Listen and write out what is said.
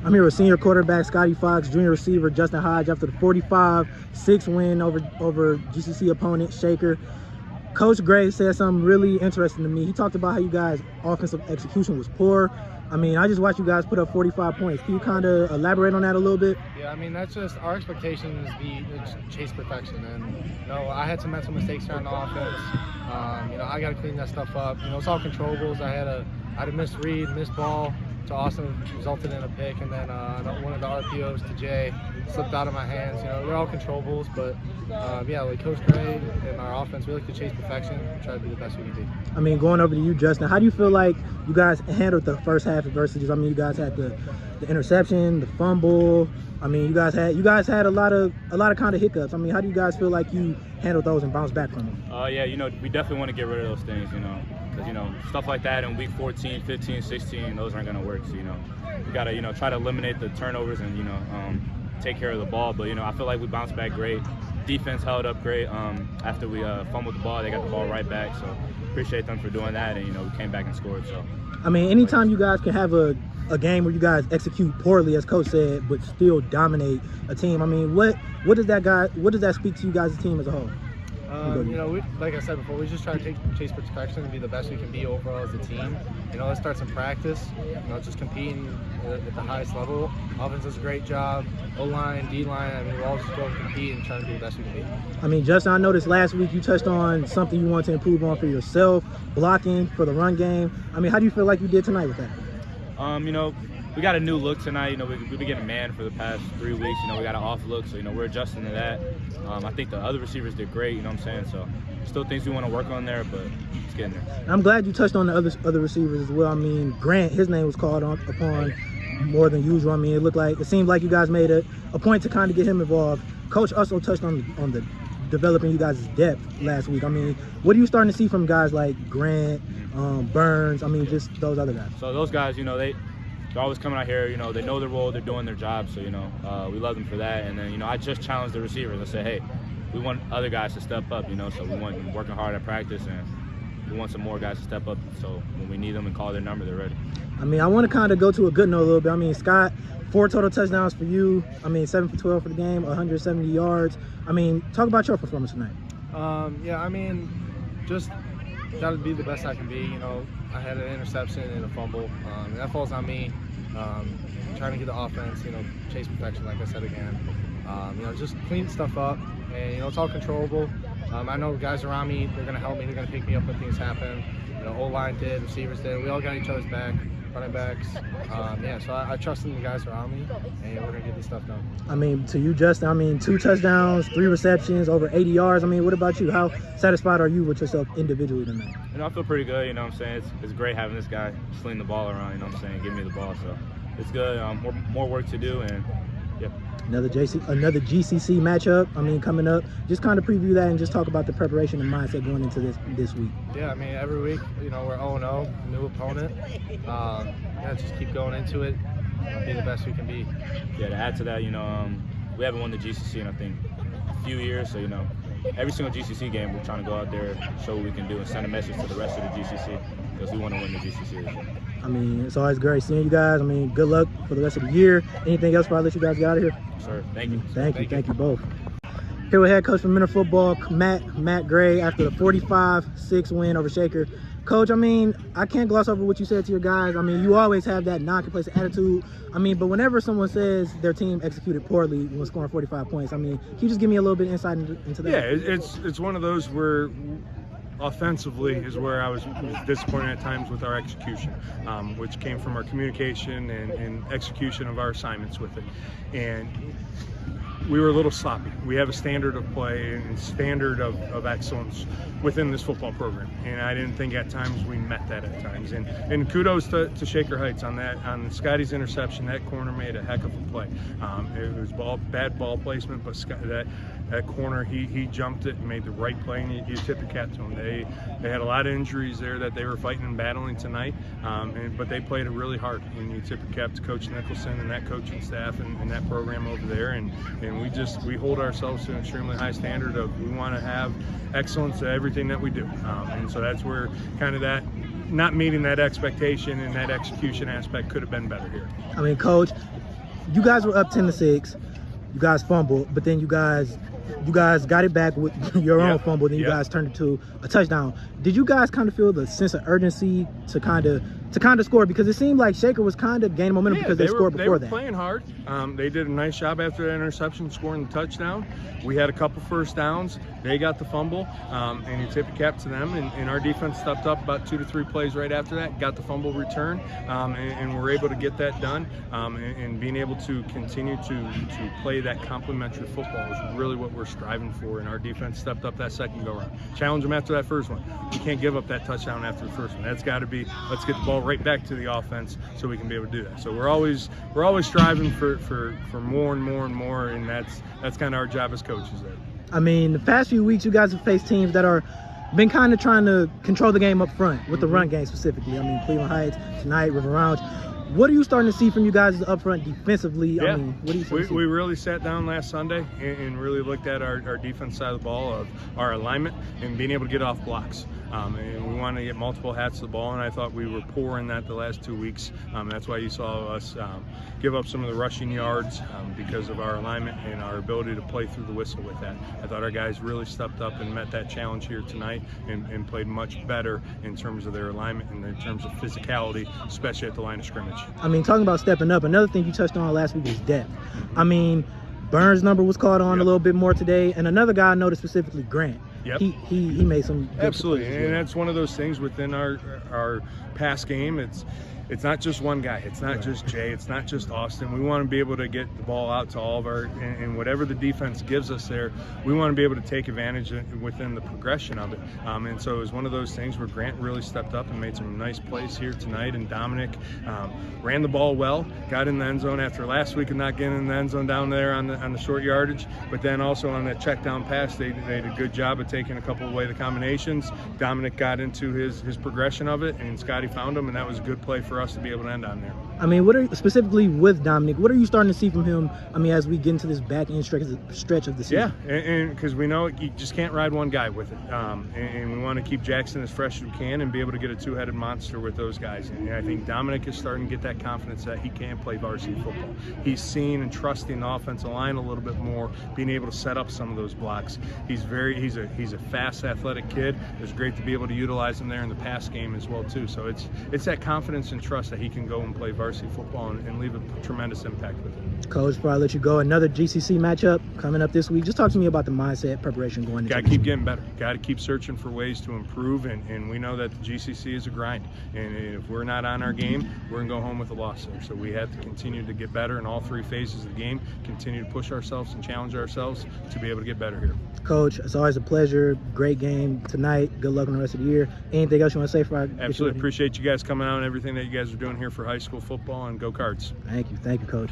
I'm here with senior quarterback Scotty Fox, junior receiver Justen Hodge after the 45-6 win over GCC opponent Shaker. Coach Gray said something really interesting to me. He talked about how you guys' offensive execution was poor. I mean, I just watched you guys put up 45 points. Can you kind of elaborate on that a little bit? Yeah, I mean, that's just our expectation is to chase perfection. And, you know, I had some mental mistakes here on the offense. You know, I got to clean that stuff up. You know, it's all controllables. I had a missed read, missed ball to Austin, resulted in a pick, and then one of the RPOs to Jay slipped out of my hands. You know, they're all controllables, but yeah, like Coach Gray and our offense, we like to chase perfection, try to be the best we can be. I mean, going over to you, Justin, how do you feel like you guys handled the first half adversities? I mean, you guys had the interception, the fumble. I mean, you guys had a lot of kind of hiccups. I mean, how do you guys feel like you handled those and bounced back from them? Yeah, you know, we definitely want to get rid of those things, you know, because, you know, stuff like that in week 14, 15, 16, those aren't going to work. So, you know, we got to, you know, try to eliminate the turnovers and, you know, take care of the ball. But, you know, I feel like we bounced back great. Defense held up great. After we fumbled the ball, they got the ball right back. So appreciate them for doing that. And, you know, we came back and scored. So, I mean, anytime you guys can have a game where you guys execute poorly, as Coach said, but still dominate a team, I mean, what does that speak to you guys as a team as a whole? You know, like I said before, we just try to chase perfection and be the best we can be overall as a team. You know, let's start some practice. You know, just competing at the highest level. Offense does a great job. O-line, D-line. I mean, we all just go and compete and try to be the best we can be. I mean, Justin, I noticed last week you touched on something you want to improve on for yourself, blocking for the run game. I mean, how do you feel like you did tonight with that? You know, we got a new look tonight. You know, we've been getting man for the past 3 weeks. You know, we got an off look, so, you know, we're adjusting to that. I think the other receivers did great, you know what I'm saying? So still things we want to work on there, but it's getting there. I'm glad you touched on the other receivers as well. I mean, Grant, his name was called upon more than usual. I mean, it seemed like you guys made a point to kind of get him involved. Coach also touched on the developing you guys' depth last week. I mean, what are you starting to see from guys like Grant, Burns, I mean, just those other guys? So those guys, you know, they're always coming out here, you know, they know their role, they're doing their job, so, you know, we love them for that. And then, you know, I just challenged the receivers. I said, hey, we want other guys to step up, you know, so we want them working hard at practice, and we want some more guys to step up, so when we need them and call their number, they're ready. I mean, I want to kind of go to a good note a little bit. I mean, Scott, 4 total touchdowns for you. I mean, 7 for 12 for the game, 170 yards. I mean, talk about your performance tonight. Yeah, I mean, just got to be the best I can be. You know, I had an interception and a fumble. And that falls on me. Trying to get the offense, you know, chase perfection, like I said again. You know, just clean stuff up, and, you know, it's all controllable. I know guys around me, they're going to help me, they're going to pick me up when things happen. You know, O-line did, receivers did. We all got each other's back, running backs. Yeah, so I trust in the guys around me, and we're going to get this stuff done. I mean, to you, Justin, I mean, 2 touchdowns, 3 receptions, over 80 yards. I mean, what about you? How satisfied are you with yourself individually tonight? You know, I feel pretty good, you know what I'm saying? It's great having this guy sling the ball around, you know what I'm saying, give me the ball. So it's good. More work to do, and yeah. Another GCC matchup, I mean, coming up. Just kind of preview that and just talk about the preparation and mindset going into this week. Yeah, I mean, every week, you know, we're 0-0, new opponent. Yeah, just keep going into it, be the best we can be. Yeah, to add to that, you know, we haven't won the GCC in, I think, a few years, so, you know, every single GCC game, we're trying to go out there, show what we can do, and send a message to the rest of the GCC, because we want to win the GCC this year. I mean, it's always great seeing you guys. I mean, good luck for the rest of the year. Anything else before I let you guys get out of here? Sir, thank you. Thank you both. Here with head coach from Minnesota football, Matt Gray, after the 45-6 win over Shaker. Coach, I mean, I can't gloss over what you said to your guys. I mean, you always have that non-complacent attitude. I mean, but whenever someone says their team executed poorly when scoring 45 points, I mean, can you just give me a little bit of insight into that? Yeah, it's one of those where offensively is where I was disappointed at times with our execution, which came from our communication and execution of our assignments with it. And we were a little sloppy. We have a standard of play and standard of excellence within this football program, and I didn't think at times we met that at times. And kudos to Shaker Heights on that, on Scotty's interception. That corner made a heck of a play. It was bad ball placement, but that corner, he jumped it and made the right play, and you tip your cap to him. They had a lot of injuries there that they were fighting and battling tonight, but they played it really hard, and you tip your cap to Coach Nicholson and that coaching staff and that program over there, and we hold ourselves to an extremely high standard of we want to have excellence at everything that we do, and so that's where kind of that not meeting that expectation and that execution aspect could have been better here. I mean, Coach, you guys were up 10-6. You guys fumbled, but then you guys got it back with your own fumble. Then you guys turned it to a touchdown. Did you guys kind of feel the sense of urgency to kind of score? Because it seemed like Shaker was kind of gaining momentum because they scored before that. They were playing hard. They did a nice job after that interception, scoring the touchdown. We had a couple first downs. They got the fumble, and you tip your cap to them. And our defense stepped up about 2 to 3 plays right after that, got the fumble return, and we're able to get that done. And being able to continue to play that complementary football is really what we're striving for. And our defense stepped up that second go round. Challenge them after that first one. We can't give up that touchdown after the first one. That's got to be, let's get the ball right back to the offense so we can be able to do that. So we're always striving for more and more and more, and that's kind of our job as coaches there. I mean, the past few weeks you guys have faced teams that are been kind of trying to control the game up front with the run game specifically. I mean, Cleveland Heights tonight, River Lounge. What are you starting to see from you guys up front defensively? Yeah. I mean, what do you see? We really sat down last Sunday and really looked at our defense side of the ball, of our alignment and being able to get off blocks. And we want to get multiple hats to the ball, and I thought we were poor in that the last 2 weeks. That's why you saw us give up some of the rushing yards because of our alignment and our ability to play through the whistle with that. I thought our guys really stepped up and met that challenge here tonight and played much better in terms of their alignment and in terms of physicality, especially at the line of scrimmage. I mean, talking about stepping up, another thing you touched on last week is depth. I mean, Burns' number was caught on a little bit more today, and another guy I noticed specifically, Grant. Yep. He made some good absolutely, plays. and that's one of those things within our pass game. It's not just one guy. It's not just Jay. It's not just Austin. We want to be able to get the ball out to all of our, and whatever the defense gives us there, we want to be able to take advantage within the progression of it. And so it was one of those things where Grant really stepped up and made some nice plays here tonight, and Dominic ran the ball well, got in the end zone after last week of not getting in the end zone down there on the short yardage, but then also on that check down pass, they did a good job of taking a couple away the combinations. Dominic got into his progression of it, and Scotty found him, and that was a good play for us to be able to end on there. I mean, what are specifically with Dominic? What are you starting to see from him? I mean, as we get into this back end stretch of the season. Yeah, and because we know you just can't ride one guy with it, and we want to keep Jackson as fresh as we can and be able to get a two-headed monster with those guys. And I think Dominic is starting to get that confidence that he can play varsity football. He's seeing and trusting the offensive line a little bit more, being able to set up some of those blocks. He's a fast, athletic kid. It's great to be able to utilize him there in the pass game as well too. So it's that confidence and trust that he can go and play varsity football and leave a tremendous impact with it. Coach, before I let you go, another GCC matchup coming up this week. Just talk to me about the mindset preparation going into. Got to keep getting better. Got to keep searching for ways to improve, and we know that the GCC is a grind. And if we're not on our game, we're going to go home with a loss there. So we have to continue to get better in all three phases of the game, continue to push ourselves and challenge ourselves to be able to get better here. Coach, it's always a pleasure. Great game tonight. Good luck on the rest of the year. Anything else you want to say for our Absolutely. Appreciate you guys coming out and everything that you guys are doing here for high school football, and go Cards. Thank you, Coach.